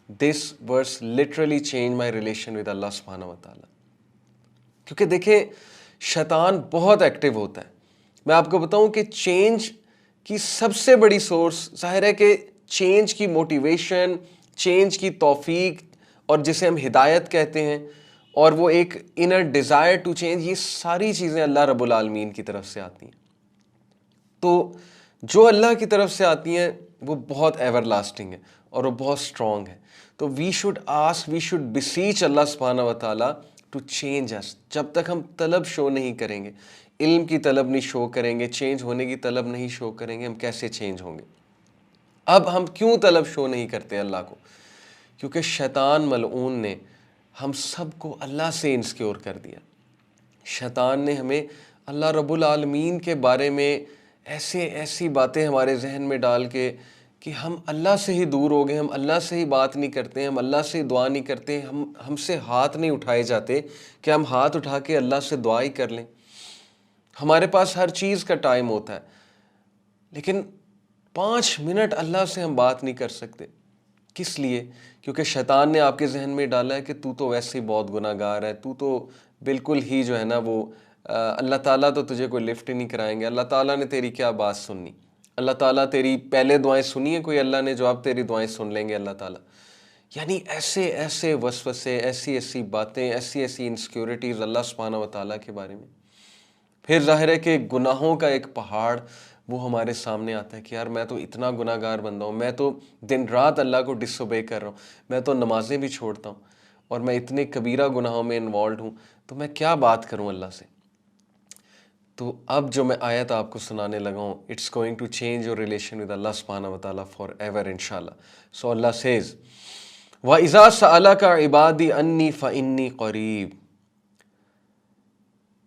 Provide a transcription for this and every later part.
This verse literally change my relation with Allah सुब्हानहू व तआला। क्योंकि देखिए शैतान बहुत एक्टिव होता है। मैं आपको बताऊं कि चेंज की सबसे बड़ी सोर्स जाहिर है कि चेंज की मोटिवेशन, चेंज की तौफीक और जिसे हम हिदायत कहते हैं, और वो एक इनर डिज़ायर टू चेंज, ये सारी चीज़ें अल्लाह रब्बुल आलमीन की तरफ से आती हैं। तो जो अल्लाह की तरफ से आती हैं वो बहुत एवर लास्टिंग है और वो बहुत स्ट्रॉन्ग है। तो we should ask, we should beseech Allah सुब्हानहू व तआला टू चेंज अस। जब तक हम तलब शो नहीं करेंगे, इल्म की तलब नहीं शो करेंगे, चेंज होने की तलब नहीं शो करेंगे, हम कैसे चेंज होंगे। अब हम क्यों तलब शो नहीं करते अल्लाह को? क्योंकि शैतान मलऊन ने हम सबको अल्लाह से इंसिक्योर कर दिया। शैतान ने हमें अल्लाह रब्बुल आलमीन के बारे में ऐसी बातें हमारे जहन में डाल के कि हम अल्लाह से ही दूर हो गए, हम अल्लाह से ही बात नहीं करते, हम अल्लाह से ही दुआ नहीं करते, हमसे हाथ नहीं उठाए जाते कि हम हाथ उठा के अल्लाह से दुआ ही कर लें। हमारे पास हर चीज़ का टाइम होता है, लेकिन 5 मिनट अल्लाह से हम बात नहीं कर सकते। किस लिए? क्योंकि शैतान ने आपके जहन में डाला है कि तू तो वैसे ही बहुत गुनाहगार है, तू तो बिल्कुल ही जो है ना वो अल्लाह ताला तो तुझे कोई लिफ्ट ही नहीं कराएंगे, अल्लाह ताला ने तेरी क्या बात सुननी, अल्लाह ताला तेरी पहले दुआएं सुनी है कोई अल्लाह ने जो अब तेरी दुआएं सुन लेंगे अल्लाह ताला। यानी ऐसे ऐसे वसवसे, ऐसी ऐसी बातें, ऐसी ऐसी इनसिक्योरिटीज़ अल्लाह सुब्हानहू व तआला के बारे में। फिर जाहिर है कि गुनाहों का एक पहाड़ वो हमारे सामने आता है कि यार मैं तो इतना गुनाहगार बंदा हूँ, मैं तो दिन रात अल्लाह को डिसोबे कर रहा हूँ, मैं तो नमाजें भी छोड़ता हूँ और मैं इतने कबीरा गुनाहों में इन्वॉल्व हूँ, तो मैं क्या बात करूँ अल्लाह से। तो अब जो मैं आयत आपको सुनाने लगा हूँ, it's going to change your relation with Allah सुब्हानहू व तआला फॉर एवर इंशाल्लाह। सो अल्लाह सेज व इज़ा सअलका इबादी अन्नी फ़इन्नी क़रीब,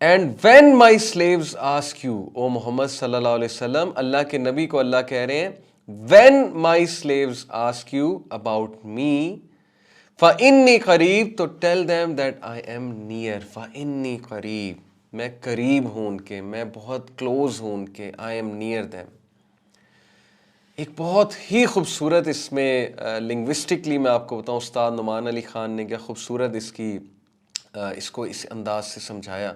and when my slaves ask you, O Mohammed सल्लल्लाहु अलैहि वसल्लम, अल्लाह के नबी को अल्लाह कह रहे हैं when my slaves ask you about me फ़इन्नी क़रीब, तो tell them that I am near. फ़इन्नी क़रीब, मैं करीब हूँ उनके, मैं बहुत क्लोज हूँ उनके, आई एम नियर देम। एक बहुत ही खूबसूरत इसमें लिंग्विस्टिकली मैं आपको बताऊँ, उस्ताद नुमान अली ख़ान ने क्या खूबसूरत इसको इस अंदाज से समझाया।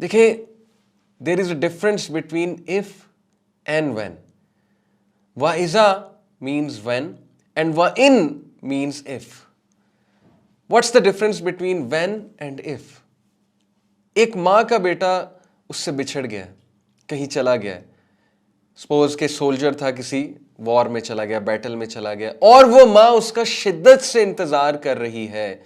देखिए there is a difference between if and when. वाइज़ा मीन्स व्हेन एंड वाइन means if. What's the difference between when and if? एक माँ का बेटा उससे बिछड़ गया, कहीं चला गया है, सपोज के सोल्जर था, किसी वॉर में चला गया, बैटल में चला गया, और वो माँ उसका शिद्दत से इंतज़ार कर रही है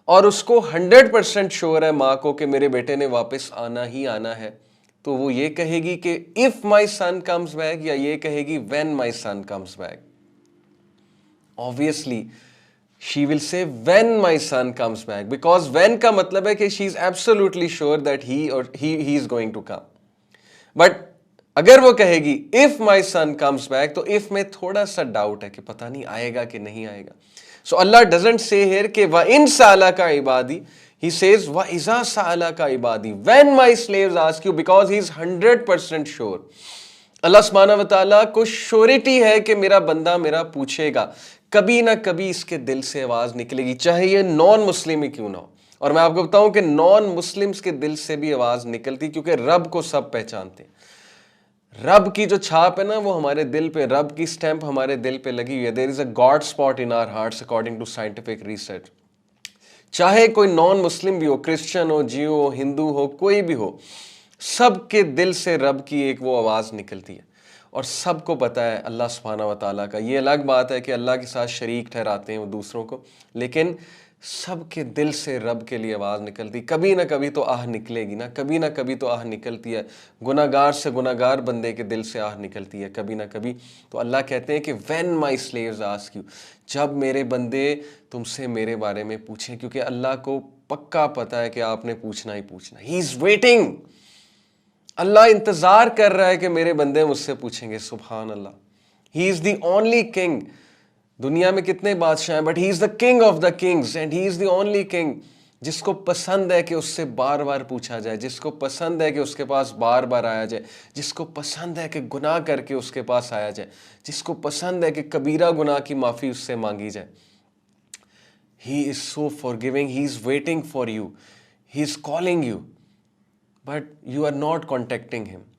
और उसको 100% श्योर है माँ को कि मेरे बेटे ने वापस आना ही आना है। तो वो ये कहेगी कि if my son comes back, या ये कहेगी when my son comes back? Obviously she will say when my son comes back, because when का मतलब है कि she is absolutely sure that he is going to come. But अगर वो कहेगी if my son comes back, तो if में थोड़ा सा डाउट है कि पता नहीं आएगा कि नहीं आएगा। So Allah doesn't say here कि वा इन साला का इबादी, he says वा इज़ा साला का इबादी, when my slaves ask you, because he is 100% sure। अल्लाह सुब्हानहू व तआला को श्योरिटी है कि मेरा बंदा मेरा पूछेगा, कभी ना कभी इसके दिल से आवाज़ निकलेगी, चाहे ये नॉन मुस्लिम ही क्यों ना हो। और मैं आपको बताऊं कि नॉन मुस्लिम्स के दिल से भी आवाज़ निकलती, क्योंकि रब को सब पहचानते हैं। रब की जो छाप है ना वो हमारे दिल पे, रब की स्टैंप हमारे दिल पे लगी हुई है। There is a God spot in our hearts according to scientific research. चाहे कोई नॉन मुस्लिम भी हो, क्रिश्चियन हो, जियो हो, हिंदू हो, कोई भी हो, सबके दिल से रब की एक वो आवाज़ निकलती है। और सबको पता है अल्लाह सुब्हानहू व तआला का। ये अलग बात है कि अल्लाह के साथ शरीक ठहराते हैं वो दूसरों को, लेकिन सबके दिल से रब के लिए आवाज़ निकलती। कभी ना कभी तो आह निकलेगी ना, कभी ना कभी तो आह निकलती है। गुनाहगार से गुनाहगार बंदे के दिल से आह निकलती है कभी ना कभी। तो अल्लाह कहते हैं कि when my slaves ask you, जब मेरे बंदे तुमसे मेरे बारे में पूछें, क्योंकि अल्लाह को पक्का पता है कि आपने पूछना ही पूछना। ही इज़ वेटिंग, अल्लाह इंतजार कर रहा है कि मेरे बंदे मुझसे पूछेंगे। सुभान Allah, he is the only king. दुनिया में कितने बादशाह हैं, but he is the king of the kings and he is the only king जिसको पसंद है कि उससे बार बार पूछा जाए, जिसको पसंद है कि उसके पास बार बार आया जाए, जिसको पसंद है कि गुनाह करके उसके पास आया जाए, जिसको पसंद है कि कबीरा गुनाह की माफ़ी उससे मांगी जाए। He is so forgiving. He is waiting for you. He is calling you. But you are not contacting him.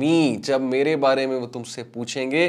me, जब मेरे बारे में वो तुमसे पूछेंगे,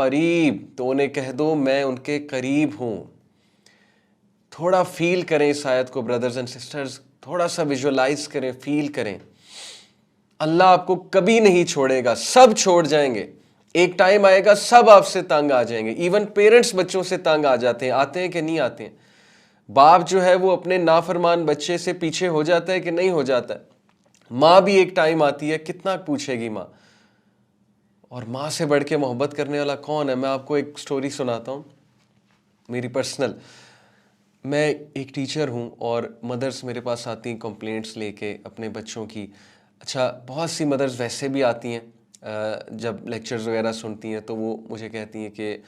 क़रीब, तो उन्हें कह दो मैं उनके करीब हूँ. थोड़ा फील करें इस आयत को ब्रदर्स एंड सिस्टर्स, थोड़ा सा विजुअलाइज करें, फील करें. अल्लाह आपको कभी नहीं छोड़ेगा. सब छोड़ जाएंगे, एक टाइम आएगा सब आपसे तंग आ जाएंगे. इवन पेरेंट्स बच्चों से तंग आ जाते हैं. आते हैं कि नहीं आते हैं? बाप जो है वो अपने नाफरमान बच्चे से पीछे हो जाता है कि नहीं हो जाता है? माँ भी एक टाइम आती है, कितना पूछेगी माँ. और माँ से बढ़ के मोहब्बत करने वाला कौन है? मैं आपको एक स्टोरी सुनाता हूँ मेरी पर्सनल. मैं एक टीचर हूँ और मदर्स मेरे पास आती हैं कंप्लेंट्स लेके अपने बच्चों की. अच्छा, बहुत सी मदर्स वैसे भी आती हैं जब लेक्चर्स वगैरह सुनती हैं तो वो मुझे कहती हैं कि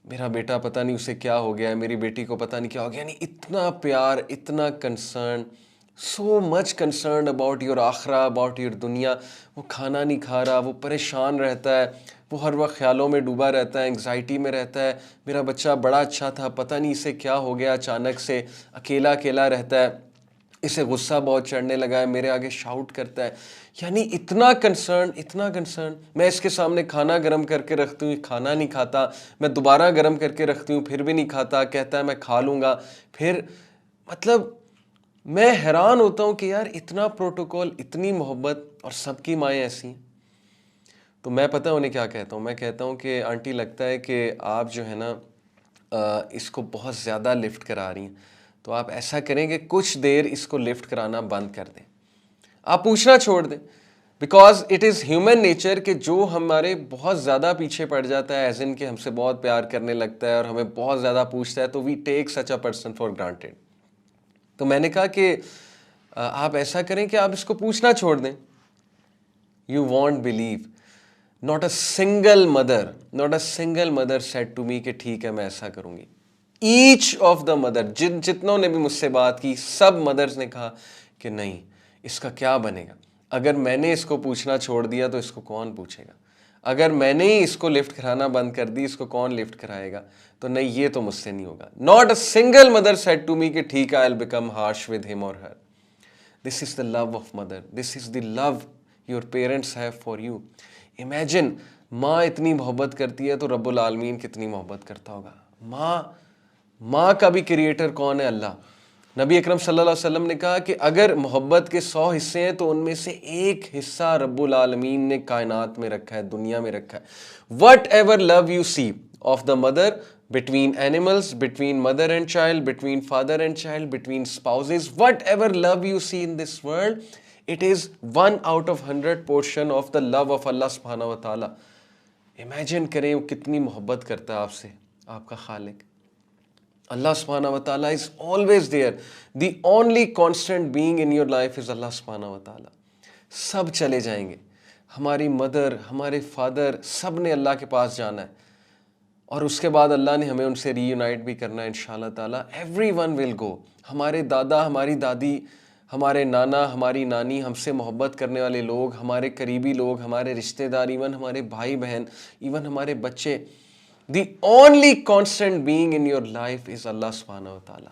मेरा बेटा पता नहीं उसे क्या हो गया है, मेरी बेटी को पता नहीं क्या हो गया. यानी इतना प्यार, इतना concern, so much concern about your आखरा, अबाउट योर दुनिया. वो खाना नहीं खा रहा, वो परेशान रहता है, वो हर वक्त ख्यालों में डूबा रहता है, एंग्जाइटी में रहता है. मेरा बच्चा बड़ा अच्छा था, पता नहीं इसे क्या हो गया, अचानक से अकेला अकेला रहता है, इसे गुस्सा बहुत चढ़ने लगा है, मेरे आगे शाउट करता है. यानी इतना कंसर्न, इतना कंसर्न. मैं इसके सामने खाना गर्म करके रखती हूँ, खाना नहीं खाता. मैं दोबारा गर्म करके रखती हूँ, फिर भी नहीं खाता. कहता है मैं खा लूँगा. फिर मतलब मैं हैरान होता हूँ कि यार इतना प्रोटोकॉल, इतनी मोहब्बत, और सबकी माएँ ऐसी हैं. तो मैं पता है उन्हें क्या कहता हूँ? मैं कहता हूँ कि आंटी लगता है कि आप जो है ना इसको बहुत ज़्यादा लिफ्ट करा रही हैं. तो आप ऐसा करें कि कुछ देर इसको लिफ्ट कराना बंद कर दें, आप पूछना छोड़ दें. Because it is human nature कि जो हमारे बहुत ज़्यादा पीछे पड़ जाता है, एज इन कि हमसे बहुत प्यार करने लगता है और हमें बहुत ज़्यादा पूछता है, तो we take such a person for granted. तो मैंने कहा कि आप ऐसा करें कि आप इसको पूछना छोड़ दें. You won't believe, not a single mother said to me कि ठीक है मैं ऐसा करूँगी. ईच ऑफ द मदर, जितनों ने भी मुझसे बात की, सब मदर्स ने कहा कि नहीं, इसका क्या बनेगा? अगर मैंने इसको पूछना छोड़ दिया तो इसको कौन पूछेगा? अगर मैंने ही इसको लिफ्ट कराना बंद कर दी, इसको कौन लिफ्ट कराएगा? तो नहीं, ये तो मुझसे नहीं होगा. Not a single mother said to me कि ठीक है, I will become harsh with him और her. This is the love of mother. This is the love your parents have for you. Imagine, माँ इतनी मोहब्बत करती है तो रब्बुल आलमीन कितनी मोहब्बत करता होगा. माँ का भी क्रिएटर कौन है? अल्लाह. नबी अकरम सल्लल्लाहु अलैहि वसल्लम ने कहा कि अगर मोहब्बत के 100 हिस्से हैं तो उनमें से एक हिस्सा रब्बुल आलमीन ने कायनात में रखा है, दुनिया में रखा है. Whatever love you see of the mother, between animals, between mother and child, between father and child, between spouses, whatever love you see in this world, it is 1 out of 100 portion of the love of Allah subhanahu wa ta'ala. Imagine करें वो कितनी मोहब्बत करता है आपसे, आपका खालिक. Allah subhanahu wa ta'ala is always there. The only constant being in your life is Allah subhanahu wa ta'ala. सब चले जाएंगे, हमारी मदर, हमारे फादर, सब ने अल्लाह के पास जाना है और उसके बाद अल्लाह ने हमें उनसे रीयूनाइट भी करना है इंशाअल्लाह ताला. Everyone will go. हमारे दादा, हमारी दादी, हमारे नाना, हमारी नानी, हमसे मोहब्बत करने वाले लोग, हमारे करीबी लोग, हमारे रिश्तेदार, इवन हमारे भाई बहन, इवन हमारे बच्चे. The only constant being in your life is Allah subhanahu wa ta'ala.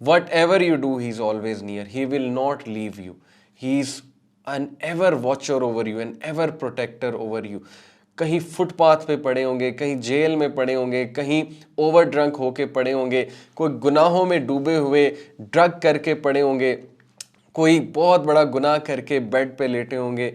Whatever you do, He is always near. He will not leave you. He is an ever watcher over you, an ever protector over you. कहीं footpath पे पड़े होंगे, कहीं jail में पड़े होंगे, कहीं over drunk होके पड़े होंगे, कोई गुनाहों में डूबे हुए ड्रग करके पड़े होंगे, कोई बहुत बड़ा गुनाह करके बेड पे लेटे होंगे.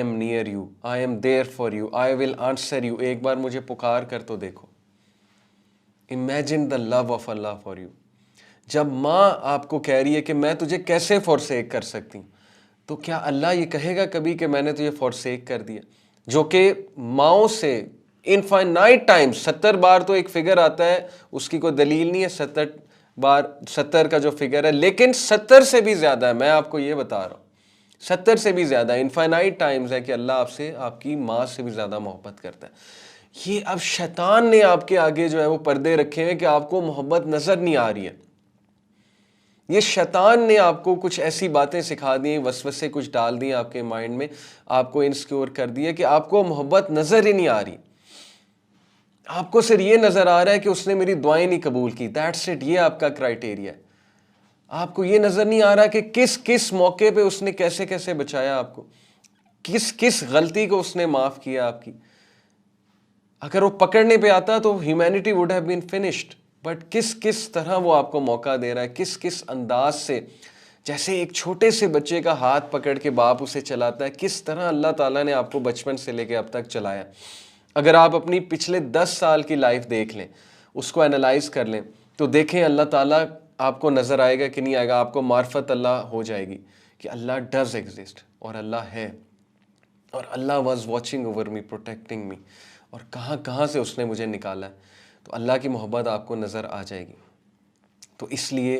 am near you, I am there for you, I will answer you. एक बार मुझे पुकार कर तो देखो. Imagine the love of Allah for you. जब माँ आपको कह रही है कि मैं तुझे कैसे फॉरसेक कर सकती हूँ, तो क्या अल्लाह ये कहेगा कभी कि मैंने तुझे फॉरसेक कर दिया? जो कि माओं से इनफाइनाइट टाइम्स, 70 बार तो एक फिगर आता है, उसकी कोई दलील नहीं है 70 बार, 70 का जो फिगर है, लेकिन 70 से भी ज़्यादा है. मैं आपको ये बता रहा हूँ, 70 से भी ज़्यादा इनफाइनाइट टाइम्स है कि अल्लाह आपसे, आपकी माँ से भी ज़्यादा मोहब्बत करता है. ये अब शैतान ने आपके आगे जो है वो पर्दे रखे हैं कि आपको मोहब्बत नज़र नहीं आ रही है. ये शैतान ने आपको कुछ ऐसी बातें सिखा दी, वसवसे कुछ डाल दिए आपके माइंड में, आपको इनसिक्योर कर दिया कि आपको मोहब्बत नजर ही नहीं आ रही। आपको सिर्फ ये नजर आ रहा है कि उसने मेरी दुआएं नहीं कबूल की, दैट्स इट, ये आपका क्राइटेरिया है। आपको ये नजर नहीं आ रहा कि किस किस मौके पे उसने कैसे कैसे बचाया आपको, किस किस गलती को उसने माफ किया आपकी। अगर वो पकड़ने पे आता तो humanity would have been finished, but किस किस तरह वो आपको मौका दे रहा है, किस किस अंदाज से, जैसे एक छोटे से बच्चे का हाथ पकड़ के बाप उसे चलाता है, किस तरह अल्लाह ताला ने आपको बचपन से लेके अब तक चलाया। अगर आप अपनी पिछले 10 साल की लाइफ देख लें, उसको एनालाइज कर लें, तो देखें अल्लाह ताला आपको नज़र आएगा कि नहीं आएगा। आपको मार्फत अल्लाह हो जाएगी कि अल्लाह डज एग्जिस्ट, और अल्लाह है, और Allah was watching over me, protecting me, और कहाँ कहाँ से उसने मुझे निकाला है। तो अल्लाह की मोहब्बत आपको नज़र आ जाएगी। तो इसलिए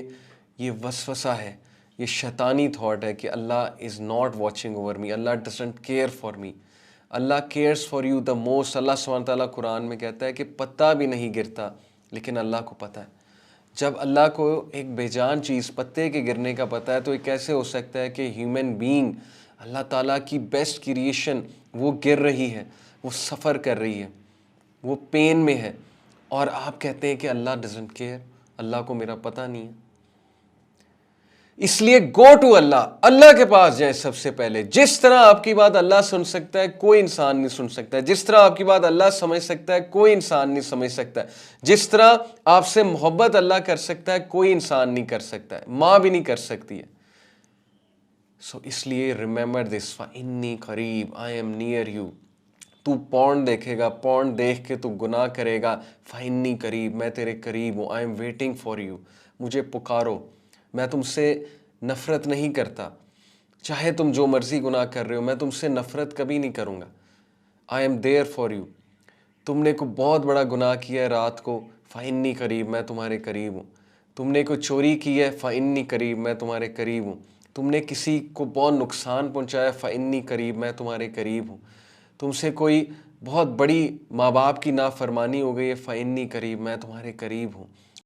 ये वसवसा है, ये शैतानी थॉट है कि Allah is not watching over me, Allah doesn't care for me. Allah cares for you the most. Allah सुब्हान तआला कुरान में कहता है कि पत्ता भी नहीं गिरता, लेकिन अल्लाह को पता है। जब अल्लाह को एक बेजान चीज़ पत्ते के गिरने का पता है, तो ये कैसे हो सकता है कि ह्यूमन बीइंग, अल्लाह ताला की बेस्ट क्रिएशन, वो गिर रही है, वो सफ़र कर रही है, वो पेन में है, और आप कहते हैं कि अल्लाह डजंट केयर, अल्लाह को मेरा पता नहीं है। इसलिए गो टू अल्लाह, अल्लाह के पास जाए सबसे पहले। जिस तरह आपकी बात अल्लाह सुन सकता है, कोई इंसान नहीं सुन सकता है। जिस तरह आपकी बात अल्लाह समझ सकता है, कोई इंसान नहीं समझ सकता है। जिस तरह आपसे मोहब्बत अल्लाह कर सकता है, कोई इंसान नहीं कर सकता है, माँ भी नहीं कर सकती है। सो इसलिए रिमेंबर दिस, फइन्नी करीब, आई एम नियर यू। तू पॉर्न देखेगा, पॉर्न देख के तू गुनाह करेगा, फइन्नी करीब, मैं तेरे करीब हूँ, I am waiting for you. मुझे पुकारो, मैं तुमसे नफ़रत नहीं करता, चाहे तुम जो मर्ज़ी गुनाह कर रहे हो, मैं तुमसे नफ़रत कभी नहीं करूँगा। I am there for you. तुमने को बहुत बड़ा गुनाह किया है रात को, फ़इन्नी करीब, मैं तुम्हारे करीब हूँ। तुमने को चोरी की है, फ़इन्नी करीब, मैं तुम्हारे करीब हूँ। तुमने किसी को बहुत नुकसान पहुँचाया, फ़इन्नी करीब, मैं तुम्हारे करीब हूँ। तुमसे कोई बहुत बड़ी माँ बाप की नाफरमानी हो गई है, फ़इन्नी करीब, मैं तुम्हारे करीब हूँ।